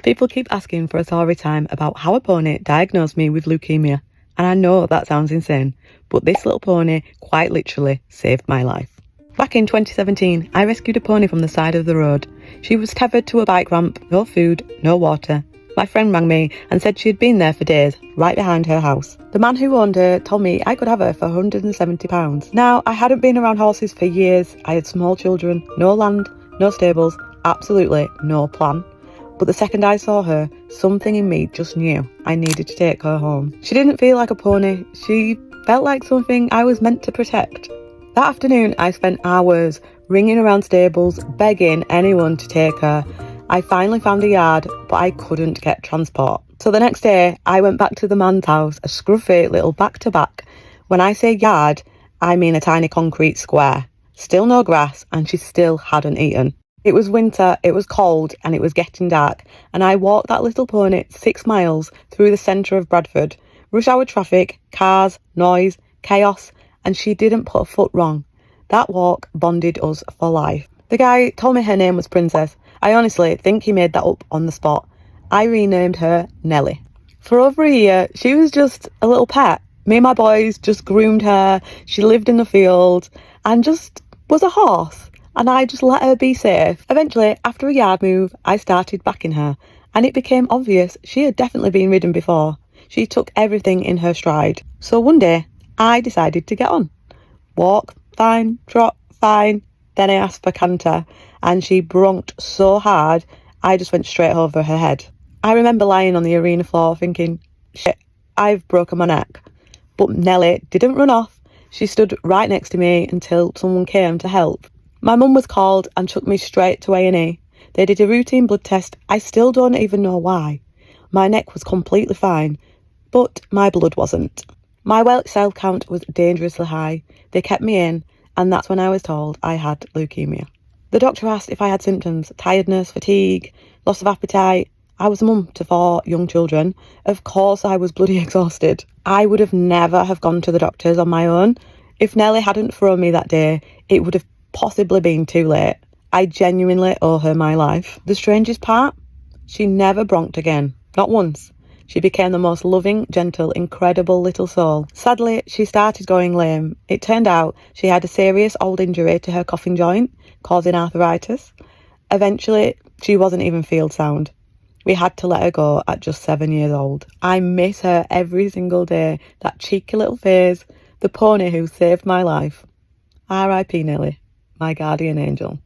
People keep asking for a story time about how a pony diagnosed me with leukemia, and I know that sounds insane, but this little pony quite literally saved my life. Back in 2017, I rescued a pony from the side of the road. She was tethered to a bike ramp, no food, no water. My friend rang me and said she had been there for days, right behind her house. The man who owned her told me I could have her for £170. Now, I hadn't been around horses for years. I had small children, no land, no stables, absolutely no plan. But the second I saw her, something in me just knew I needed to take her home. She didn't feel like a pony. She felt like something I was meant to protect. That afternoon, I spent hours ringing around stables, begging anyone to take her. I finally found a yard, but I couldn't get transport. So the next day, I went back to the man's house, a scruffy little back-to-back. When I say yard, I mean a tiny concrete square. Still no grass, and she still hadn't eaten. It was winter, it was cold, and it was getting dark, and I walked that little pony 6 miles through the centre of Bradford. Rush hour traffic, cars, noise, chaos, and she didn't put a foot wrong. That walk bonded us for life. The guy told me her name was Princess. I honestly think he made that up on the spot. I renamed her Nelly. For over a year, she was just a little pet. Me and my boys just groomed her. She lived in the field and just was a horse. And I just let her be safe. Eventually, after a yard move, I started backing her. And it became obvious she had definitely been ridden before. She took everything in her stride. So one day, I decided to get on. Walk, fine. Trot, fine. Then I asked for canter, and she bronked so hard, I just went straight over her head. I remember lying on the arena floor thinking, shit, I've broken my neck. But Nelly didn't run off. She stood right next to me until someone came to help. My mum was called and took me straight to A&E. They did a routine blood test. I still don't even know why. My neck was completely fine, but my blood wasn't. My white cell count was dangerously high. They kept me in, and that's when I was told I had leukemia. The doctor asked if I had symptoms: tiredness, fatigue, loss of appetite. I was a mum to 4 young children. Of course I was bloody exhausted. I would have never have gone to the doctors on my own. If Nelly hadn't thrown me that day, it would have possibly been too late. I genuinely owe her my life. The strangest part? She never bronked again. Not once. She became the most loving, gentle, incredible little soul. Sadly, she started going lame. It turned out she had a serious old injury to her coughing joint, causing arthritis. Eventually, she wasn't even field sound. We had to let her go at just 7 years old. I miss her every single day, that cheeky little face, the pony who saved my life. R.I.P. Nelly, my guardian angel.